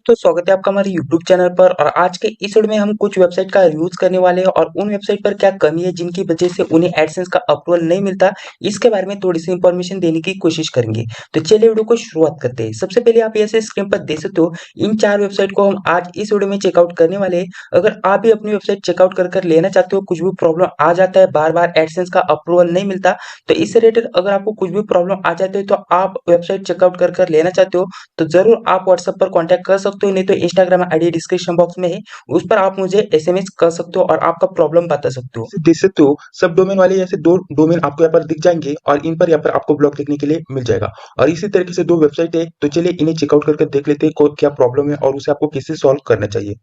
दोस्तों, स्वागत है आपका हमारे YouTube चैनल पर। और आज के इस वीडियो में हम कुछ वेबसाइट का यूज करने वाले हैं और उन वेबसाइट पर क्या कमी है जिनकी वजह से उन्हें एडसेंस का अप्रूवल नहीं मिलता, इसके बारे में थोड़ी सी इंफॉर्मेशन देने की कोशिश करेंगे। तो चलिए वीडियो को शुरुआत करते हैं। सबसे पहले आप ऐसे स्क्रीन पर देख सकते हो, इन 4 वेबसाइट को हम आज इस वीडियो में चेकआउट करने वाले हैं। अगर आप भी अपनी वेबसाइट चेकआउट कर लेना चाहते हो, कुछ भी प्रॉब्लम आ जाता है, बार-बार एडसेंस का अप्रूवल नहीं मिलता, तो इससे रिलेटेड अगर आपको कुछ भी प्रॉब्लम आ जाती है तो आप वेबसाइट चेकआउट कर लेना चाहते हो, तो ज़रूर आप व्हाट्सएप पर कॉन्टैक्ट कर सकते हो, नहीं तो इंस्टाग्राम आईडी डिस्क्रिप्शन बॉक्स में है, उस पर आप मुझे एसएमएस कर सकते हो और आपका प्रॉब्लम बता सकते हो। देख सकते हो सब डोमेन वाले ऐसे दो डोमेन आपको यहाँ पर दिख जाएंगे और इन पर यहाँ पर आपको ब्लॉक देखने के लिए मिल जाएगा। और इसी तरीके से दो वेबसाइट है, तो चलिए इन्हें चेकआउट करके देख लेते हैं क्या प्रॉब्लम है और उसे आपको कैसे सॉल्व करना चाहिए।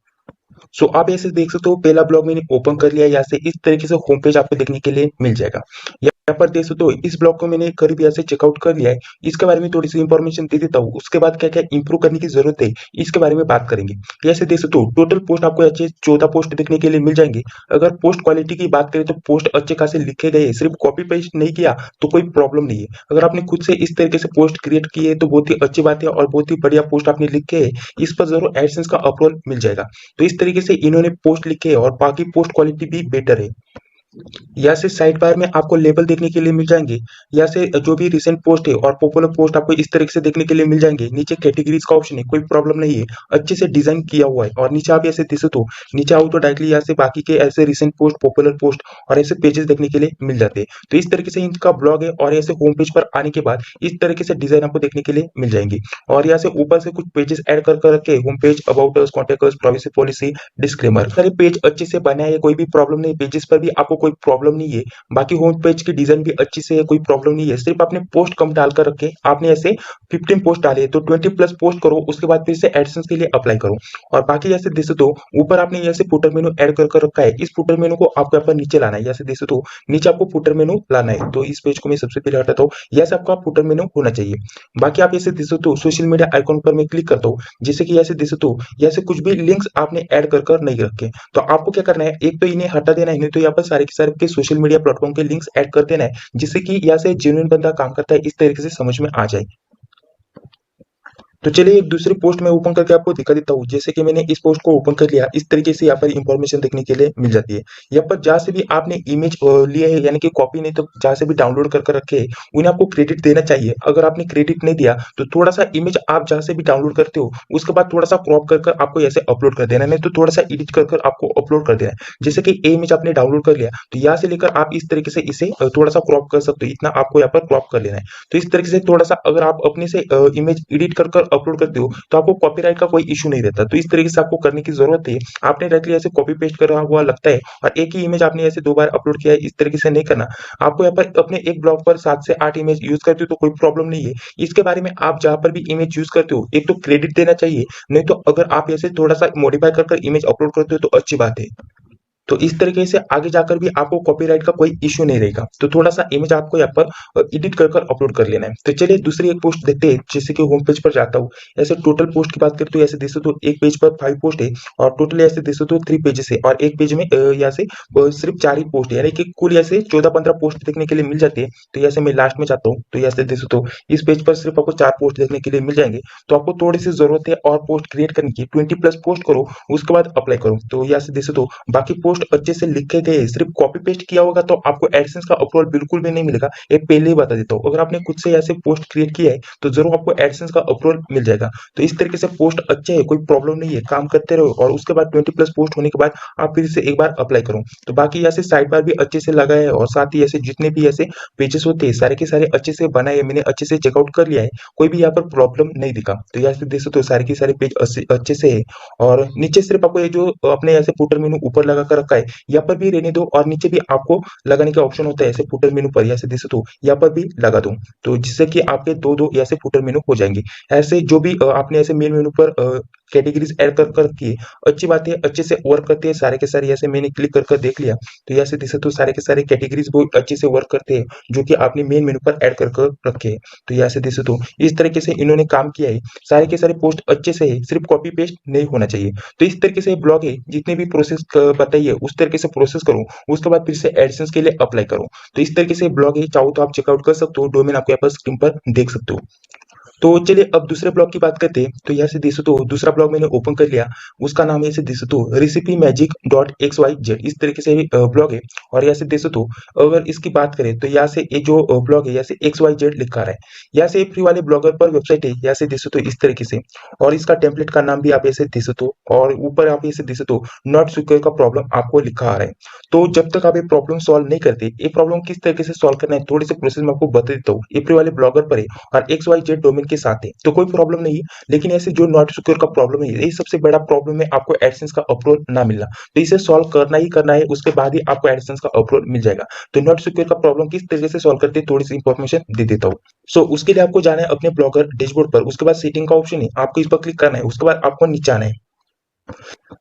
सो आप ऐसे देख सकते हो पहला ब्लॉग मैंने ओपन कर लिया, यहाँ से इस तरीके से होम पेज आपको देखने के लिए मिल जाएगा। यहाँ पर देख सकते हो इस ब्लॉग को मैंने करीब यहाँ से चेकआउट कर लिया है। इसके बारे में थोड़ी सी इंफॉर्मेशन दे देता हूँ, उसके बाद क्या क्या इंप्रूव करने की जरूरत है इसके बारे में बात करेंगे। ऐसे देख सकते हो टोटल पोस्ट आपको अच्छे 14 पोस्ट देखने के लिए मिल जाएंगे। अगर पोस्ट क्वालिटी की बात करें तो पोस्ट अच्छे खासे लिखे गए, सिर्फ कॉपी पेस्ट नहीं किया तो कोई प्रॉब्लम नहीं है। अगर आपने खुद से इस तरीके से पोस्ट क्रिएट की है तो बहुत ही अच्छी बात है और बहुत ही बढ़िया पोस्ट आपने लिखे है, इस पर जरूर एडसेंस का अप्रूवल मिल जाएगा। तो इस तरीके से इन्होंने पोस्ट लिखे है और बाकी पोस्ट क्वालिटी भी बेटर है। यहाँ से साइड बार में आपको लेबल देखने के लिए मिल जाएंगे। यहाँ से जो भी रिसेंट पोस्ट है और पॉपुलर पोस्ट आपको इस तरीके से देखने के लिए मिल जाएंगे। नीचे कैटेगरीज का ऑप्शन है, कोई प्रॉब्लम नहीं है, अच्छे से डिजाइन किया हुआ है। और नीचे आप ऐसे देख सकते हो, नीचे आओ तो डायरेक्टली यहाँ से बाकी के ऐसे रिसेंट पोस्ट, पॉपुलर पोस्ट और ऐसे पेजेस देखने के लिए मिल जाते हैं। तो इस तरीके से इनका ब्लॉग है और ऐसे होम पेज पर आने के बाद इस तरीके से डिजाइन आपको देखने के लिए मिल जाएंगे। और यहाँ से ऊपर से कुछ पेजेस ऐड कर रखे, home page, about us, contact us, privacy policy, disclaimer, सारे पेज अच्छे से बनाए है, कोई भी प्रॉब्लम नहीं, पेजेस पर भी आपको कोई प्रॉब्लम नहीं है। बाकी होम पेज की डिजाइन भी अच्छी से है, कोई प्रॉब्लम नहीं है। सिर्फ आपने पोस्ट कम डालकर रखे, आपने ऐसे 15 पोस्ट डाले तो 20 प्लस पोस्ट करो, उसके बाद फिर से एडसेंस के लिए अप्लाई करो। और बाकी जैसे देख सकते हो ऊपर आपने यहाँ से फुटर मेनू ऐड कर रखा है, इस फुटर मेनू को आपको यहाँ पर नीचे लाना है। जैसे देख सकते हो नीचे आपको फुटर मेनू लाना है, तो इस पेज को मैं सबसे पहले हटाता हूँ। यहाँ से आपका फुटर मेनू होना चाहिए। बाकी आप ऐसे देख सकते हो सोशल मीडिया आइकॉन पर मैं क्लिक करता हूँ, जैसे कि ऐसे देख सकते हो यहाँ से कुछ भी लिंक्स आपने ऐड कर नहीं रखे, तो आपको क्या करना है, एक तो इन्हें हटा देना है, नहीं तो यहाँ पर सारे के सारे सोशल मीडिया प्लेटफॉर्म के लिंक्स ऐड कर देना है, जिससे कि यहाँ से जेन्युइन बंदा काम करता है इस तरीके से समझ में आ जाए। तो चलिए एक दूसरी पोस्ट में ओपन करके आपको दिखा देता हूँ। जैसे कि मैंने इस पोस्ट को ओपन कर लिया, इस तरीके से यहाँ पर इंफॉर्मेशन देखने के लिए मिल जाती है। यहाँ पर जहाँ से भी आपने इमेज लिए है, यानी कि कॉपी नहीं तो जहाँ से भी डाउनलोड कर रखे है, उन्हें आपको क्रेडिट देना चाहिए। अगर आपने क्रेडिट नहीं दिया तो थोड़ा सा इमेज आप जहाँ से भी डाउनलोड करते हो उसके बाद थोड़ा सा क्रॉप कर आपको ऐसे अपलोड कर देना, नहीं तो थोड़ा सा एडिट कर आपको अपलोड कर देना है। जैसे कि ये इमेज आपने डाउनलोड कर लिया तो यहाँ से लेकर आप इस तरीके से इसे थोड़ा सा क्रॉप कर सकते हो, इतना आपको यहाँ पर क्रॉप कर लेना है। तो इस तरीके से थोड़ा सा अगर आप अपने से इमेज एडिट कर अपलोड करते हो तो आपको कॉपीराइट का कोई इशू नहीं रहता। तो इस तरीके से आपको करने की जरूरत है। आपने डायरेक्टली ऐसे कॉपी पेस्ट करा हुआ लगता है और एक ही इमेज आपने ऐसे 2 बार अपलोड किया है, इस तरीके से नहीं करना। आपको यहाँ पर अपने एक ब्लॉग पर 7 से 8 इमेज यूज करते हो तो कोई प्रॉब्लम नहीं है। इसके बारे में आप जहां पर भी इमेज यूज करते हो एक तो क्रेडिट देना चाहिए, नहीं तो अगर आप ऐसे थोड़ा सा मॉडिफाई कर इमेज अपलोड करते हो तो अच्छी बात है। तो इस तरीके से आगे जाकर भी आपको कॉपीराइट का कोई इश्यू नहीं रहेगा। तो थोड़ा सा इमेज आपको यहाँ पर एडिट कर अपलोड कर लेना है। तो चलिए दूसरी एक पोस्ट देखते हैं, जैसे कि होम पेज पर जाता हूँ। ऐसे टोटल पोस्ट की बात करें तो ऐसे देख सकते हो एक पेज पर 5 पोस्ट है और टोटल ऐसे देख सकते हो 3 पेजेस है और एक पेज में यहाँ से सिर्फ 4 ही पोस्ट है, यानी कि कुल ऐसे 14-15 पोस्ट देखने के लिए मिल जाती है। तो यहाँ से मैं लास्ट में जाता हूँ, तो यहाँ से देख सकते हो इस पेज पर सिर्फ आपको 4 पोस्ट देखने के लिए मिल जाएंगे। तो आपको थोड़ी सी जरूरत है और पोस्ट क्रिएट करने की, 20 प्लस पोस्ट करो, उसके बाद अप्लाई करो। तो यहाँ से देख सकते हो बाकी पोस्ट अच्छे से लिखे गए, सिर्फ कॉपी पेस्ट किया होगा तो आपको एडसेंस का अप्रूवल बिल्कुल भी नहीं मिलेगा, ये पहले ही बता देता हूँ। अगर आपने खुद से ऐसे पोस्ट क्रिएट किया है तो जरूर आपको एडसेंस का अप्रूवल मिल जाएगा। तो इस तरीके से पोस्ट अच्छे है, कोई प्रॉब्लम नहीं है, काम करते रहो और उसके बाद 20 प्लस पोस्ट होने के बाद आप फिर से एक बार अप्लाई करो। तो बाकी यहाँ से साइड बार भी अच्छे से लगा है और साथ ही ऐसे जितने भी ऐसे पेजेस होते हैं सारे के सारे अच्छे से बनाए, मैंने अच्छे से चेकआउट कर लिया है, कोई भी यहाँ पर प्रॉब्लम नहीं दिखा। तो यहाँ से देख सकते हो सारे के सारे पेज अच्छे से है। और नीचे सिर्फ आपको ये जो अपने ऐसे फुटर मेनू ऊपर लगा कर रखा है यहाँ पर भी रहने दो और नीचे भी आपको लगाने का ऑप्शन होता है ऐसे फुटर मेनू पर, ऐसे देख सकते हो यहाँ पर भी लगा दो, तो जिससे कि आपके दो दो ऐसे फुटर मेनू हो जाएंगे। ऐसे जो भी आपने ऐसे मेन मेनू पर कैटेगरीज ऐड कर रखी है, अच्छी बात है, अच्छे से वर्क करते हैं सारे के सारे। ऐसे मैंने क्लिक कर देख लिया तो यहाँ से देख सकते हो सारे के सारे कैटेगरीज बहुत अच्छे से वर्क करते हैं जो कि आपने मेन मेनू पर ऐड कर रखे हैं। तो यहाँ से देख सकते हो इस तरीके से इन्होंने काम किया है, सारे के सारे पोस्ट अच्छे से है, सिर्फ कॉपी पेस्ट नहीं होना चाहिए। तो इस तरीके से ब्लॉग है, जितने भी प्रोसेस बताइए उस तरीके से प्रोसेस करो, उसके बाद फिर से एडसेंस के लिए अप्लाई करो। तो इस तरीके से ब्लॉग है, चाहो तो आप चेकआउट कर सकते हो, डोमेन आपको यहाँ पर स्क्रीन पर देख सकते हो। तो चलिए अब दूसरे ब्लॉग की बात करते हैं। तो यहाँ से देख सकते हो दूसरा ब्लॉग मैंने ओपन कर लिया। उसका नाम यहाँ से देख सकते हो recipe magic dot X Y Z, इस तरीके से ब्लॉग है। और यहाँ से देख सकते हो अगर इसकी बात करें तो यहाँ से ये जो ब्लॉग है यहाँ से एक्स वाई जेड लिखा रहा है। यहाँ से फ्री वाले ब्लॉगर पर वेबसाइट है, यहाँ से देख सकते हो इस तरीके से। और इसका टेम्पलेट का नाम भी आप ऐसे देख सकते हो और ऊपर आप ऐसे देख सकते हो नॉट सिक्योर का प्रॉब्लम आपको लिखा आ रहा है। तो जब तक आप ये प्रॉब्लम सॉल्व नहीं करते, ये प्रॉब्लम किस तरीके से सॉल्व करना है थोड़े से प्रोसेस में आपको बता देता हूँ। ये फ्री वाले ब्लॉगर पर है और एक्स वाई जेड डोमेन के साथ है तो कोई प्रॉब्लम नहीं है। लेकिन ऐसे जो नॉट सिक्योर का प्रॉब्लम है ये सबसे बड़ा प्रॉब्लम है, आपको एडसेंस का अप्रूवल ना मिलना। तो इसे सॉल्व करना ही करना है, उसके बाद ही आपको एडसेंस का अप्रूवल मिल जाएगा। तो नॉट सिक्योर का प्रॉब्लम किस तरीके से सॉल्व करते हैं थोड़ी सी इंफॉर्मेशन दे देता हूँ। सो उसके लिए आपको जाना है अपने ब्लॉगर डैशबोर्ड पर, उसके बाद सेटिंग का ऑप्शन है आपको इस पर क्लिक करना है, उसके बाद आपको नीचे आना है।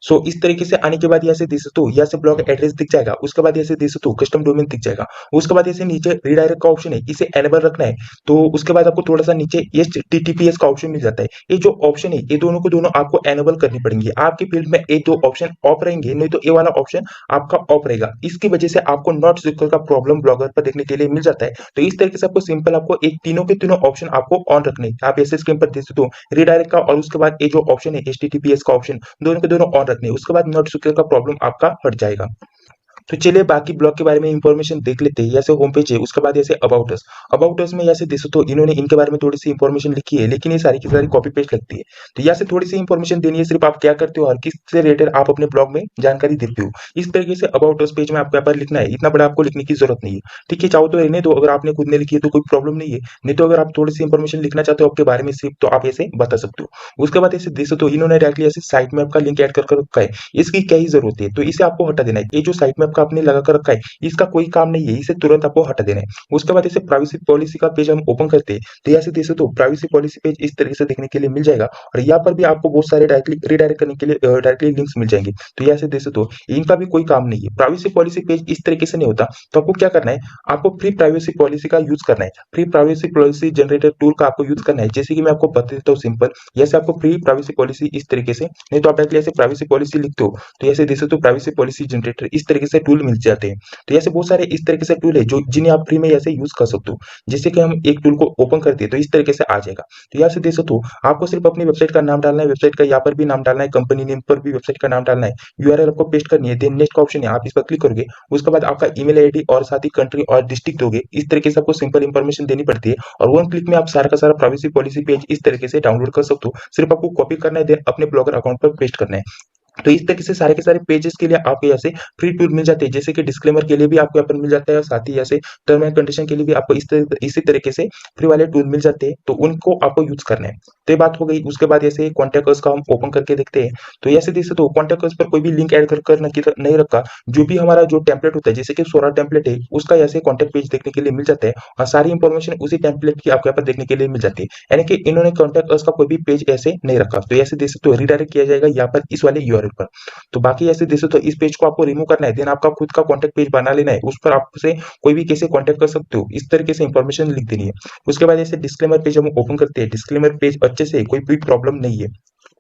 सो इस तरीके से आने के बाद यहाँ से देख सकते हो यहाँ से ब्लॉग एड्रेस दिख जाएगा। उसके बाद यहाँ से देख सकते हो कस्टम डोमेन दिख जाएगा। उसके बाद ऐसे नीचे रीडायरेक्ट का ऑप्शन है, इसे एनेबल रखना है। तो उसके बाद आपको थोड़ा सा नीचे HTTPS का ऑप्शन मिल जाता है। ये जो ऑप्शन है ये दोनों को दोनों आपको एनेबल करनी पड़ेंगे। आपके फील्ड में ये दो ऑप्शन ऑफ रहेंगे, नहीं तो ये वाला ऑप्शन आपका ऑफ रहेगा। इसकी वजह से आपको नॉट सिक्योर का प्रॉब्लम ब्लॉगर पर देखने के लिए मिल जाता है। तो इस तरीके से आपको सिंपल आपको एक तीनों के तीनों ऑप्शन आपको ऑन रखने हैं। आप ऐसे स्क्रीन पर देख सकते हो रीडायरेक्ट का और उसके बाद ये जो ऑप्शन है HTTPS का ऑप्शन, दोनों के दोनों ऑन रखने हैं। उसके बाद नॉट सिक्योर का प्रॉब्लम आपका हट जाएगा। तो चलिए बाकी ब्लॉग के बारे में इंफॉर्मेशन देख लेते हैं। जैसे होम पेज है उसके बाद जैसे अबाउट अस में जैसे देखो तो इन्होंने इनके बारे में थोड़ी सी इंफॉर्मेशन लिखी है, लेकिन ये सारी की सारी कॉपी पेस्ट लगती है। तो यहाँ से थोड़ी सी इंफॉर्मेशन देनी है, सिर्फ आप क्या करते हो और किससे रिलेटेड आप अपने ब्लॉग में जानकारी देते हो। इस तरीके से अबाउट अस पेज में आपको यहाँ पर लिखना है, इतना बड़ा आपको लिखने की जरूरत नहीं है। ठीक है, चाहो तो रहने दो, अगर आपने खुद ने लिखी है तो कोई प्रॉब्लम नहीं है। नहीं तो अगर आप थोड़ी सी इंफॉर्मेशन लिखना चाहते हो आपके बारे में सिर्फ, तो आप ऐसे बता सकते हो। उसके बाद ऐसे देख सकते हो इन्होंने डायरेक्टली ऐसे साइट में आपका लिंक ऐड कर रखा है। इसकी क्या ही जरूरत है, तो इसे आपको हटा देना है। ये जो साइट में आपका आपने लगा कर रखा है इसका कोई काम नहीं है, इसे तुरंत आपको हटा देना है। उसके बाद इसे प्राइवेसी पॉलिसी का पेज हम ओपन करते हैं। तो यहाँ से देख सकते हो प्राइवेसी पॉलिसी पेज इस तरीके से देखने के लिए मिल जाएगा। और यहाँ पर भी आपको बहुत सारे डायरेक्टली रिडायरेक्ट करने के लिए डायरेक्टली लिंक्स मिल जाएंगे। तो यहाँ से देख सकते हो इनका भी कोई काम नहीं है। प्राइवेसी पॉलिसी पेज इस तरीके से नहीं होता। तो आपको क्या करना है, आपको फ्री प्राइवेसी पॉलिसी का यूज करना है। Free privacy policy generator tool का आपको यूज करना है। जैसे कि मैं आपको बता देता हूँ सिंपल, जैसे आपको फ्री प्राइवेसी पॉलिसी इस तरीके से, नहीं तो आप डायरेक्टली ऐसे प्राइवेसी पॉलिसी लिखते हो तो ऐसे देख सकते हो प्राइवेसी पॉलिसी जनरेटर इस तरीके से टूल मिल जाते हैं। तो ऐसे बहुत सारे इस तरीके से टूल है जो जिन्हें आप फ्री में ऐसे यूज कर सकते हो। जैसे कि हम एक टूल को ओपन करते हैं तो इस तरीके से आ जाएगा। तो यहाँ से देख सकते हो आपको सिर्फ अपनी वेबसाइट का नाम डालना है, वेबसाइट का यहाँ पर भी नाम डालना है, कंपनी नेम पर भी वेबसाइट का नाम डालना है, यूआरएल आपको पेस्ट करनी है। देन नेक्स्ट का ऑप्शन है, आप इस पर क्लिक करोगे। उसके बाद आपका ईमेल आईडी और साथ ही कंट्री और डिस्ट्रिक्ट दोगे। इस तरीके से आपको सिंपल इंफॉर्मेशन देनी पड़ती है और वन क्लिक में आप सारा का सारा प्राइवेसी पॉलिसी पेज इस तरीके से डाउनलोड कर सकते हो। सिर्फ आपको कॉपी करना है, देन अपने ब्लॉगर अकाउंट पर पेस्ट करना है। तो इस तरीके से सारे के सारे पेजेस के लिए आपको यहाँ से फ्री टूल मिल जाते हैं। जैसे कि डिस्क्लेमर के लिए भी आपको यहाँ पर मिल जाता है और साथ ही ऐसे टर्म एंड कंडीशन के लिए भी आपको इसी तरीके से फ्री वाले टूल मिल जाते हैं। तो उनको आपको यूज करना है। तो ये बात हो गई। उसके बाद ऐसे कॉन्टैक्ट अस का हम ओपन करके देखते हैं। तो ऐसे देख सकते हो कॉन्टैक्ट अस पर कोई भी लिंक ऐड कर नहीं रखा। जो भी हमारा जो टेम्पलेट होता है, जैसे कि सोरा टेम्पलेट है, उसका ऐसे कॉन्टैक्ट पेज देखने के लिए मिल जाता है और सारी इंफॉर्मेशन उसी टेम्पलेट की आपको यहाँ पर देखने के लिए मिल जाती है। यानी कि इन्होंने कॉन्टैक्ट अस का कोई भी पेज ऐसे नहीं रखा। तो ऐसे देख सकते हो रिडायरेक्ट किया जाएगा यहाँ पर इस वाले यूआरएल पर। तो बाकी ऐसे देख सकते हो इस पेज को आपको रिमूव करना है, देन आपका खुद का कॉन्टैक्ट पेज बना लेना है। उस पर आपसे कोई भी कैसे कॉन्टैक्ट कर सकते हो इस तरीके से इंफॉर्मेशन लिख देनी है। उसके बाद ऐसे डिस्क्लेमर पेज हम ओपन करते हैं। डिस्क्लेमर पेज अच्छे से, कोई भी प्रॉब्लम नहीं है।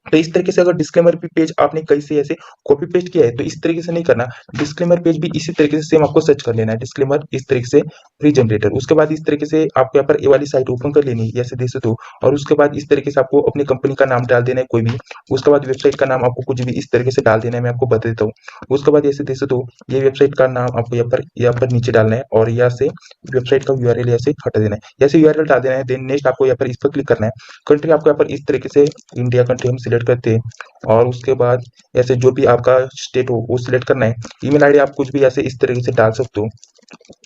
तो इस तरीके से अगर डिस्क्लेमर पेज आपने कहीं से ऐसे कॉपी पेस्ट किया है तो इस तरीके से नहीं करना। डिस्क्लेमर पेज भी इसी तरीके से सेम आपको सर्च कर लेना है, डिस्क्लेमर इस तरीके से फ्री जनरेटर। उसके बाद इस तरीके से आपको यहाँ पर ये वाली साइट ओपन कर लेनी है, ऐसे देख सकते हो। और उसके बाद इस तरीके से आपको अपनी कंपनी का नाम डाल देना है कोई भी। उसके बाद वेबसाइट का नाम आपको कुछ भी इस तरीके से डाल देना है, मैं आपको बता देता हूँ। उसके बाद ऐसे देख सकते हो ये वेबसाइट का नाम आपको यहाँ पर नीचे डालना है और यहाँ से वेबसाइट का यूआरएल यहाँ से हटा देना है, ऐसे यूआरएल डाल देना है। देन नेक्स्ट आपको यहाँ पर इस पर क्लिक करना है। कंट्री आपको यहाँ पर इस तरीके से इंडिया कंट्री हम सिलेक्ट करते हैं और उसके बाद ऐसे जो भी आपका स्टेट हो वो सिलेक्ट करना है। ईमेल आईडी आप कुछ भी ऐसे इस तरीके से डाल सकते हो।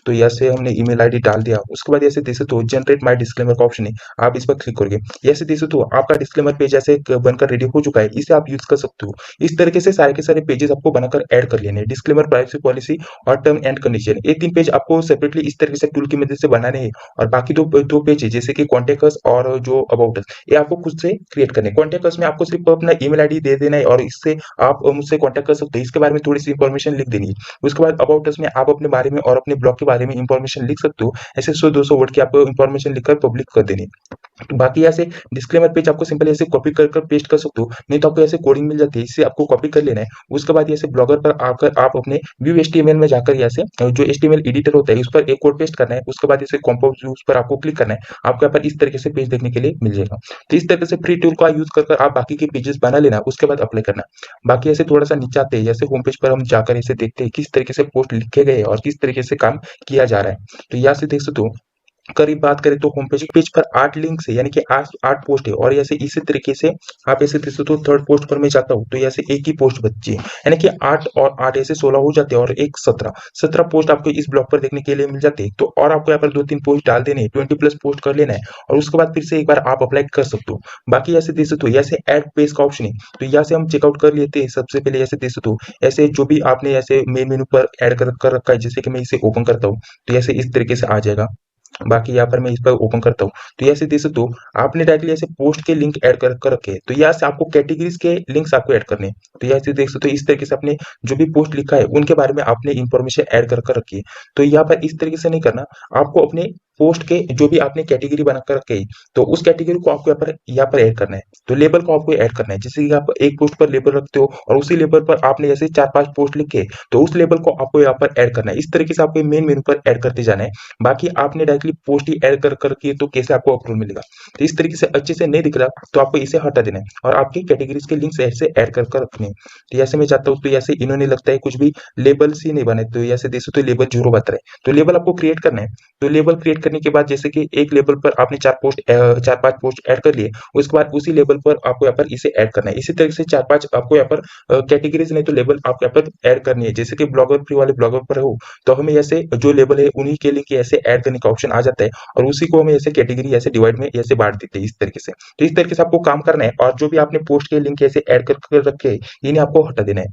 तो ऐसे हमने ईमेल आईडी डाल दिया। उसके बाद ऐसे देख सकते हो जनरेट माय डिस्क्लेमर का ऑप्शन है, आप इस पर क्लिक करोगे। ऐसे देख सकते हो आपका डिस्क्लेमर पेज ऐसे बनकर रेडी हो चुका है, इसे आप यूज कर सकते हो। इस तरीके से सारे के सारे पेजेस आपको बनाकर ऐड कर लेने हैं। डिस्क्लेमर, प्राइवेसी पॉलिसी और टर्म एंड कंडीशन, ये 3 पेज आपको सेपरेटली इस तरीके से टूल की मदद से बनाने हैं। और बाकी दो पेज है जैसे कि कॉन्टैक्ट अस और जो अबाउट अस, ये आपको खुद से क्रिएट करने हैं। कॉन्टैक्ट अस में आपको सिर्फ अपना ईमेल आईडी दे देना है और इससे आप मुझसे कॉन्टैक्ट कर सकते हो। इसके बारे में थोड़ी सी इंफॉर्मेशन लिख देनी है। उसके बाद अबाउट अस में आप अपने बारे में और अपने ब्लॉग के बारे में इंफॉर्मेशन लिख सकते हो, ऐसे 100-200 वर्ड की आपको इंफॉर्मेशन लिखकर पब्लिक कर देनी। बाकी ऐसे डिस्क्लेमर पेज आपको सिंपली ऐसे कॉपी कर कर पेस्ट कर सकते हो, नहीं तो आपको ऐसे कोडिंग मिल जाती है, इससे आपको कॉपी कर लेना है। उसके बाद ऐसे ब्लॉगर पर आकर आप अपने व्यू एचटीएमएल में जाकर ऐसे जो एचटीएमएल एडिटर होता है उस पर एक कोड पेस्ट करना है। उसके बाद ऐसे कंपोज व्यूज पर आपको क्लिक करना है, आपको यहाँ पर इस तरीके से पेज देखने के लिए मिल जाएगा। तो इस तरीके से फ्री टूल का यूज कर आप बाकी के पेजेस बना लेना, उसके बाद अप्लाई करना। बाकी ऐसे थोड़ा सा नीचे आते हैं, जैसे होम पेज पर हम जाकर ऐसे देखते हैं किस तरीके से पोस्ट लिखे गए और किस तरीके से काम किया जा रहा है। तो यहाँ से देख सकते हो, करीब बात करें तो होम पेज पर 8 लिंक्स है, यानी कि 8 पोस्ट है, और ऐसे इसी तरीके से आप ऐसे देख सकते हो थर्ड पोस्ट पर मैं जाता हूँ तो ऐसे एक ही पोस्ट बची है, यानी कि 8 और 8 ऐसे 16 हो जाते हैं, और एक 17 पोस्ट आपको इस ब्लॉग पर देखने के लिए मिल जाते हैं। तो और आपको यहाँ पर 2-3 पोस्ट डाल देने हैं, 20 प्लस पोस्ट कर लेना है, और उसके बाद फिर से एक बार आप अप्लाई कर सकते हो। बाकी ऐसे देख सकते हो, ऐसे ऐड पेज का ऑप्शन है, तो यहाँ से हम चेकआउट कर लेते हैं। सबसे पहले ऐसे देख सकते हो, ऐसे जो भी आपने ऐसे मेन मेनू पर ऐड कर रखा है, जैसे कि मैं इसे ओपन करता हूँ तो ऐसे इस तरीके से आ जाएगा। बाकी यहाँ पर मैं इस पर ओपन करता हूँ तो यहाँ से देख सकते हो, आपने डायरेक्टली ऐसे पोस्ट के लिंक ऐड कर रखे हैं, तो यहाँ से आपको कैटेगरीज के लिंक्स आपको ऐड करने हैं। तो यहाँ से देख सकते हो, इस तरीके से आपने जो भी पोस्ट लिखा है उनके बारे में आपने इंफॉर्मेशन ऐड कर रखी है। तो यहाँ पर इस तरीके से नहीं करना, आपको अपने पोस्ट के जो भी आपने कैटेगरी बना कर रखे है, तो उस कैटेगरी को आपको यहाँ पर ऐड करना है। तो लेबल को आपको ऐड करना है, जैसे कि आप एक पोस्ट पर लेबल रखते हो और उसी लेबल पर आपने जैसे 4-5 पोस्ट लिखे, तो उस लेबल को आपको यहाँ पर ऐड करना है। इस तरीके से आपको मेन मेनू पर ऐड करते जाना है। बाकी आपने डायरेक्टली पोस्ट ही ऐड कर रखी है, तो कैसे आपको अप्रूवल मिलेगा? तो इस तरीके से अच्छे से नहीं दिख रहा तो आपको इसे हटा देना है, और आपकी कैटेगरीज के लिंक्स ऐसे ऐड कर रखने हैं। तो ऐसे मैं जाता हूँ तो ऐसे इन्होंने लगता है कुछ भी लेबल्स ही नहीं बने, तो ऐसे देख सकते हो लेबल 0 बता रहा है। तो लेबल आपको क्रिएट करना है। तो लेबल क्रिएट करने के बाद जैसे कि एक लेबल पर आपने 4-5 पोस्ट ऐड कर लिए, उसके बाद उसी लेबल पर आपको यहाँ पर इसे ऐड करना है। इसी तरीके से 4-5 आपको यहाँ पर कैटेगरीज नहीं तो लेबल आपको यहाँ पर ऐड करनी है। जैसे कि ब्लॉगर फ्री वाले ब्लॉगर पर हो तो हमें ऐसे जो लेबल है उन्हीं के लिए ऐसे ऐड करने का ऑप्शन आ जाता है, और उसी को हमें ऐसे कैटेगरी ऐसे डिवाइड में ऐसे बांट देते हैं इस तरीके से। तो इस तरीके से आपको काम करना है, और जो भी आपने पोस्ट के लिंक ऐसे ऐड कर रखे हैं इन्हें आपको हटा देना है।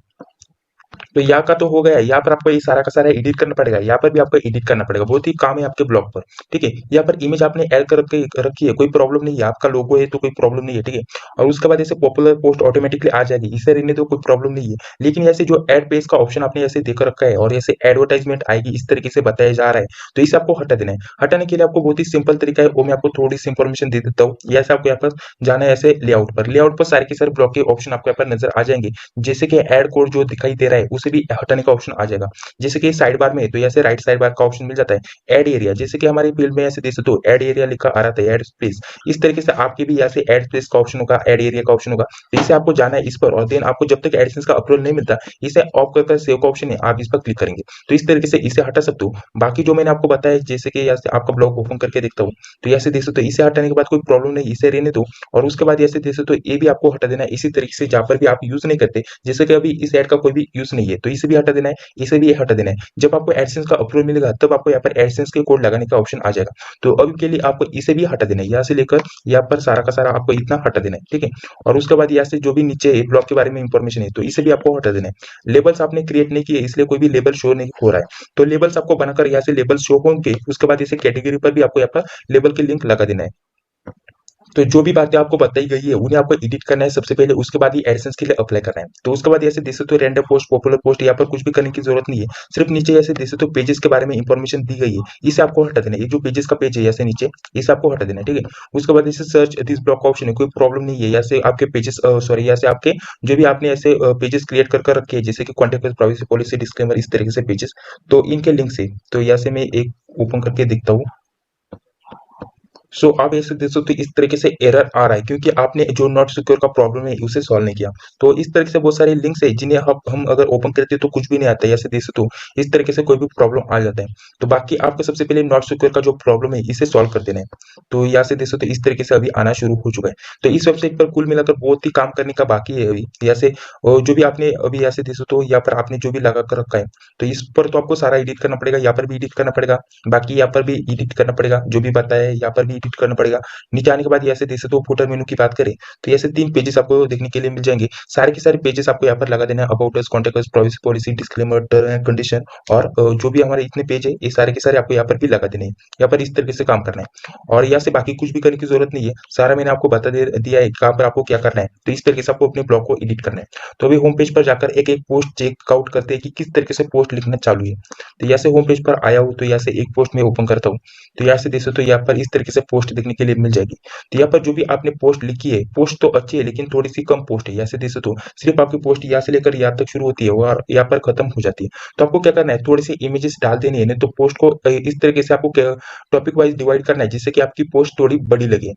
तो यहाँ का तो हो गया, यहाँ पर आपको ये सारा का सारा एडिट करना पड़ेगा, यहाँ पर भी आपको एडिट करना पड़ेगा, बहुत ही काम है आपके ब्लॉग पर। ठीक है, यहाँ पर इमेज आपने ऐड कर रखी है, कोई प्रॉब्लम नहीं है, आपका लोगो है तो कोई प्रॉब्लम नहीं है। ठीक है, और उसके बाद ऐसे पॉपुलर पोस्ट ऑटोमेटिकली आ जाएगी, इसे रहने तो कोई प्रॉब्लम नहीं है। लेकिन ऐसे जो एड पेज का ऑप्शन आपने ऐसे देकर रखा है और ऐसे एडवर्टाइजमेंट आएगी इस तरीके से बताया जा रहा है, तो इसे आपको हटा देना है। हटाने के लिए आपको बहुत ही सिंपल तरीका है, वो मैं आपको थोड़ी सी इंफॉर्मेशन दे देता हूँ। ऐसे आपको यहाँ पर जाना है ऐसे लेआउट पर सारे के सारे ब्लॉग के ऑप्शन आपको यहाँ पर नजर आ जाएंगे। जैसे कि एड कोड जो दिखाई दे रहा है उसे भी हटाने का ऑप्शन आ जाएगा। जैसे कि साइड बार में है तो ऐसे राइट साइड बार का ऑप्शन मिल जाता है एड एरिया, जैसे कि हमारे फील्ड में ऐसे देख सकते हो एड एरिया लिखा आ रहा था, एड स्पेस। इस तरीके से आपके भी ऐसे एड स्पेस का ऑप्शन होगा, एड एरिया का ऑप्शन होगा। तो इसे आपको जाना है इस पर, और देन आपको जब तक एडसेंस का अप्रूवल नहीं मिलता इसे ऑफ कर सेव का ऑप्शन है, आप इस पर क्लिक करेंगे तो इस तरीके से इसे हटा सकते हो। बाकी जो मैंने आपको बताया, जैसे कि यहाँ से आपका ब्लॉग ओपन करके देखता हूँ तो ऐसे देख सकते हो, इसे हटाने के बाद कोई प्रॉब्लम नहीं, इसे रहने दो। और उसके बाद ऐसे देख सकते हो ये भी आपको हटा देना है इसी तरीके से, जहाँ पर भी आप यूज नहीं करते, जैसे कि अभी इस एड का कोई भी यूज नहीं है तो इसे भी हटा देना है, इसे भी हटा देना है। जब आपको एडसेंस का अप्रूवल मिलेगा तब आपको यहाँ पर एडसेंस के कोड लगाने का ऑप्शन आ जाएगा। तो अभी के लिए आपको इसे भी हटा देना है, यहाँ से लेकर यहाँ पर सारा का सारा आपको इतना हटा देना है। ठीक है, और उसके बाद यहाँ से जो भी नीचे ब्लॉग के बारे में इंफॉर्मेशन है तो इसे भी आपको हटा देना है। लेबल्स आपने क्रिएट नहीं किए इसलिए कोई भी लेबल शो नहीं हो रहा है, तो लेबल्स आपको बनाकर यहाँ से लेबल शो होंगे। उसके बाद इसे कैटेगरी पर भी आपको यहाँ पर लेबल के लिंक लगा देना है। तो जो भी बातें आपको बताई गई है उन्हें आपको एडिट करना है सबसे पहले, उसके बाद ही एडसेंस के लिए अप्लाई करना है। तो उसके बाद ऐसे देख सकते हो रैंडम पोस्ट, पॉपुलर पोस्ट, यहाँ पर कुछ भी करने की जरूरत नहीं है। सिर्फ नीचे ऐसे देख सकते हो पेजेस के बारे में इंफॉर्मेशन दी गई है, इसे आपको हटा देना है। ये जो पेजेस का पेज है ऐसे नीचे, इसे आपको हटा देना है। ठीक है, उसके बाद ऐसे सर्च दिस ब्लॉक का ऑप्शन है, कोई प्रॉब्लम नहीं है। यहाँ से आपके पेजेस सॉरी यहाँ से आपके जो भी आपने ऐसे पेजेस क्रिएट कर रखे हैं, जैसे कि कॉन्टेक्ट प्राइवेसी पॉलिसी डिस्क्लेमर, इस तरीके से पेजेस, तो इनके लिंक से, तो यहाँ से मैं एक ओपन करके देखता हूँ। सो आप ऐसे देख सकते हो इस तरीके से एरर आ रहा है क्योंकि आपने जो नॉट सिक्योर का प्रॉब्लम है उसे सॉल्व नहीं किया। तो इस तरीके से बहुत सारे लिंक्स है जिन्हें हम अगर ओपन करते हैं तो कुछ भी नहीं आता है, ऐसे देख सकते हो इस तरीके से कोई भी प्रॉब्लम आ जाता है। तो बाकी आपको सबसे पहले नॉट सिक्योर का जो प्रॉब्लम है इसे सॉल्व कर देना है। तो यहाँ से देख सकते हो इस तरीके से अभी आना शुरू हो चुका है। तो इस वेबसाइट पर कुल मिलाकर बहुत ही काम करने का बाकी है अभी। जैसे जो भी आपने अभी ऐसे देख सकते हो यहाँ पर आपने जो भी लगा कर रखा है तो इस पर तो आपको सारा एडिट करना पड़ेगा, यहाँ पर भी एडिट करना पड़ेगा, बाकी यहाँ पर भी एडिट करना पड़ेगा, जो भी बताया है यहाँ पर भी एडिट करना पड़ेगा। नीचे आने के बाद यहाँ से देख सकते हो फुटर मेनू की बात करें तो ऐसे 3 पेजेस आपको देखने के लिए मिल जाएंगे। सारे के सारे पेजेस आपको यहाँ पर लगा देना है, about us, contact us, privacy policy, disclaimer, term and condition और जो भी हमारे इतने पेज है ये सारे के सारे आपको यहाँ पर भी लगा देने हैं। यहाँ पर इस तरीके से काम करना है और यहाँ से बाकी कुछ भी करने की जरूरत नहीं है, सारा मैंने आपको बता दिया है कहाँ पर आपको क्या करना है। तो इस तरीके से आपको अपने ब्लॉग को एडिट करना है। तो अभी होम पेज पर जाकर एक एक पोस्ट चेकआउट करते हैं कि किस तरीके से पोस्ट लिखना चालू है। तो यहाँ से होम पेज पर आया हूँ तो यहाँ से एक पोस्ट में ओपन करता हूँ। तो यहाँ से देखो तो यहाँ पर इस तरीके से पोस्ट देखने के लिए मिल जाएगी। तो यहाँ पर जो भी आपने पोस्ट लिखी है, पोस्ट तो अच्छी है लेकिन थोड़ी सी कम पोस्ट है। यहाँ से देखो तो सिर्फ आपकी पोस्ट यहाँ से लेकर यहाँ तक शुरू होती है और यहाँ पर खत्म हो जाती है। तो आपको क्या करना है, थोड़ी सी इमेजेस डाल देनी है, नहीं तो पोस्ट को इस तरीके से आपको टॉपिक वाइज डिवाइड करना है जिससे कि आपकी पोस्ट थोड़ी बड़ी लगे।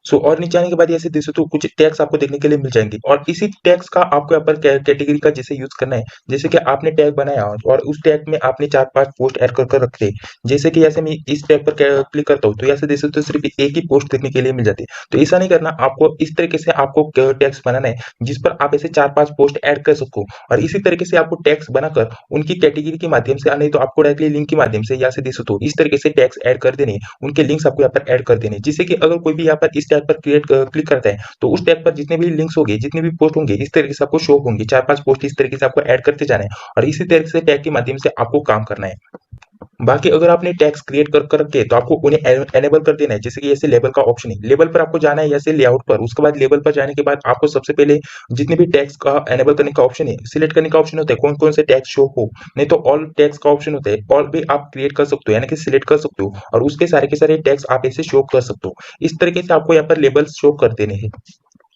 और नीचे आने के बाद ऐसे देखो तो कुछ टैग्स आपको देखने के लिए मिल जाएंगे और इसी टैग्स का आपको यहाँ पर कैटेगरी का जैसे यूज करना है। जैसे कि आपने टैग बनाया और उस टैग में आपने 4-5 पोस्ट ऐड कर रखे, जैसे कि ऐसे मैं इस टैग पर क्लिक करता हूँ तो यहाँ से देख सकते हो सिर्फ एक ही पोस्ट देखने के लिए मिल जाती है। तो ऐसा नहीं करना, आपको इस तरीके से आपको टैग्स बनाना है जिस पर आप ऐसे 4-5 पोस्ट ऐड कर सको और इसी तरीके से आपको टैग्स बनाकर उनकी कैटेगरी के माध्यम से, नहीं तो आपको डायरेक्टली लिंक के माध्यम से यहाँ से देख सकते हो इस तरीके से टैग्स ऐड कर देने, उनके लिंक्स आपको यहाँ पर ऐड कर देने, जिससे कि अगर कोई भी यहाँ पर इस टैग पर क्लिक करता है तो उस टैग पर जितने भी लिंक्स होंगे, जितने भी पोस्ट होंगे इस तरीके से आपको शो होंगे। 4-5 पोस्ट इस तरीके से आपको ऐड करते जाना है और इसी तरीके से टैग के माध्यम से आपको काम करना है। बाकी अगर आपने टैग्स क्रिएट कर रखे तो आपको उन्हें एनेबल कर देना है। जैसे कि ऐसे लेबल का ऑप्शन है, लेबल पर आपको जाना है ऐसे लेआउट पर, उसके बाद लेबल पर जाने के बाद आपको सबसे पहले जितने भी टैग्स का एनेबल करने का ऑप्शन है, सिलेक्ट करने का ऑप्शन होता है कौन कौन से टैग्स शो हो, नहीं तो ऑल टैग्स का ऑप्शन होता है, ऑल भी आप क्रिएट कर सकते हो यानी कि सिलेक्ट कर सकते हो और उसके सारे के सारे टैग्स आप ऐसे शो कर सकते हो। इस तरीके से आपको यहाँ पर लेबल्स शो कर देने हैं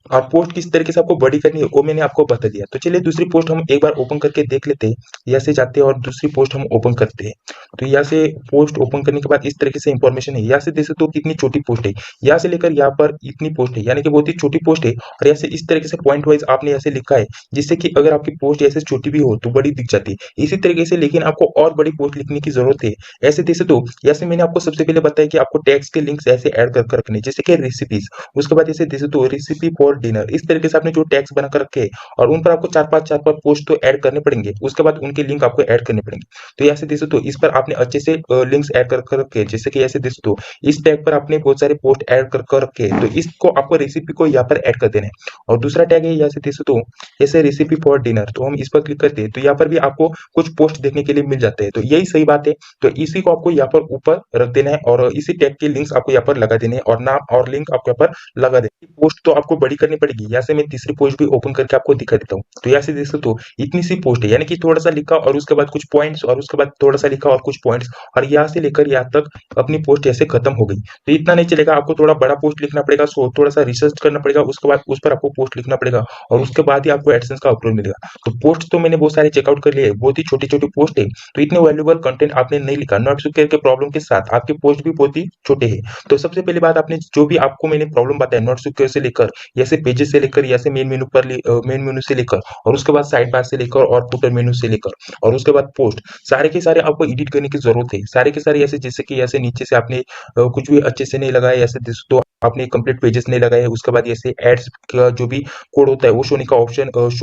और पोस्ट किस तरीके से आपको बड़ी करनी है वो मैंने आपको बता दिया। तो चलिए दूसरी पोस्ट हम एक बार ओपन करके देख लेते हैं। यहाँ से जाते हैं और दूसरी पोस्ट हम ओपन करते हैं। तो यहाँ से पोस्ट ओपन करने के बाद इस तरीके से इंफॉर्मेशन है। यहाँ से देख सकते हो कितनी छोटी पोस्ट है, यहाँ से लेकर यहाँ पर इतनी पोस्ट है यानी कि बहुत ही छोटी पोस्ट है और यहाँ से इस तरीके से पॉइंट वाइज आपने ऐसे लिखा है जिससे कि अगर आपकी पोस्ट ऐसे छोटी भी हो तो बड़ी दिख जाती है। इसी तरीके से लेकिन आपको और बड़ी पोस्ट लिखने की जरूरत है। ऐसे देख सकते हो यहाँ से मैंने आपको सबसे पहले बताया कि आपको टैग्स के लिंक्स ऐसे ऐड कर रखने, जैसे कि रेसिपीज, उसके बाद ऐसे देख सकते हो रेसिपी फॉर डिनर, इस तरीके से आपने जो टैग्स बना कर रखे और उन पर आपको 4-5 पोस्ट तो ऐड करने पड़ेंगे, उसके बाद उनके लिंक आपको ऐड करने पड़ेंगे। तो यहाँ से देख सकते हो इस पर आपने अच्छे से लिंक्स ऐड कर रखे, जैसे कि ऐसे देख सकते हो इस टैग पर आपने बहुत सारे पोस्ट ऐड कर रखे, तो इसको आपको रेसिपी को यहाँ पर ऐड कर देना है। और दूसरा टैग है यहाँ से देख सकते हो जैसे रेसिपी फॉर डिनर, तो हम इस पर क्लिक करते हैं तो यहाँ पर भी आपको कुछ पोस्ट देखने के लिए मिल जाते हैं। तो यही सही बात है, तो इसी को आपको यहाँ पर ऊपर रख देना है और इसी टैग के लिंक्स आपको यहाँ पर लगा देने हैं और नाम और लिंक आपको यहाँ पर लगा देना है। पोस्ट तो आपको बड़ी करनी पड़ेगी। यहाँ से मैं तीसरी पोस्ट भी ओपन करके आपको दिखा देता हूँ। तो यहाँ से देख सकते हो इतनी सी पोस्ट है यानी कि थोड़ा सा लिखा और उसके बाद कुछ पॉइंट्स और उसके बाद थोड़ा सा लिखा और कुछ पॉइंट्स और यहाँ से लेकर यहाँ तक अपनी पोस्ट ऐसे खत्म हो गई। तो इतना नहीं चलेगा, आपको थोड़ा बड़ा पोस्ट लिखना पड़ेगा, सो थोड़ा सा रिसर्च करना पड़ेगा, उसके बाद उस पर आपको पोस्ट लिखना पड़ेगा और उसके बाद ही आपको एडसेंस का अप्रूवल मिलेगा। तो पोस्ट तो मैंने बहुत सारे चेकआउट कर लिए, बहुत ही छोटी छोटी पोस्ट है, तो इतने वैल्यूएबल कंटेंट आपने नहीं लिखा। नॉट सिक्योर के प्रॉब्लम के साथ आपके पोस्ट भी बहुत ही छोटे हैं। तो सबसे पहली बात, आपने जो भी आपको मैंने प्रॉब्लम बताया नॉट सिक्योर से लेकर ऐसे पेजेस से लेकर ऐसे मेन मेनू पर मेन मेनू से लेकर और उसके बाद साइड बार से लेकर और फुटर मेनू से लेकर और उसके बाद पोस्ट, सारे के सारे आपको एडिट करने की जरूरत है। सारे के सारे ऐसे जैसे कि ऐसे नीचे से आपने कुछ भी अच्छे से नहीं लगाया, ऐसे तो आपने कंप्लीट पेजेस नहीं लगाए, उसके बाद ऐसे एड्स का जो भी कोड होता है वो शो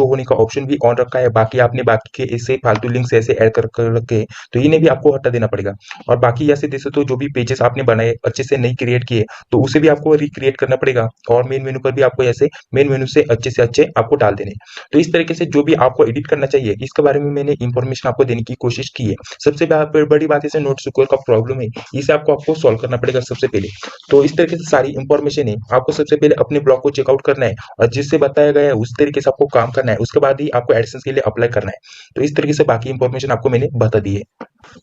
होने का ऑप्शन भी ऑन रखा है। बाकी आपने बाकी के ऐसे फालतू लिंक्स ऐसे ऐड कर रखे हैं, तो इन्हें भी आपको हटा देना पड़ेगा। और बाकी ऐसे देखे तो जो भी पेजेस आपने बनाए अच्छे से नहीं क्रिएट किए तो उसे भी आपको रिक्रिएट करना पड़ेगा और मेन मेनू पर भी आपको ऐसे मेन मेनू से अच्छे आपको डाल देने। तो इस तरीके से जो भी आपको एडिट करना चाहिए इसके बारे में मैंने इंफॉर्मेशन आपको देने की कोशिश की है। सबसे बड़ी बात इसे नोट सिक्योर का प्रॉब्लम है, इसे आपको सॉल्व करना पड़ेगा सबसे पहले। तो इस तरीके से सारी इंफॉर्मेशन है, आपको सबसे पहले अपने ब्लॉग को चेकआउट करना है और जिससे बताया गया है उस तरीके से आपको काम करना है, उसके बाद ही आपको एडसेंस के लिए अप्लाई करना है। तो इस तरीके से बाकी इंफॉर्मेशन आपको मैंने बता दी है।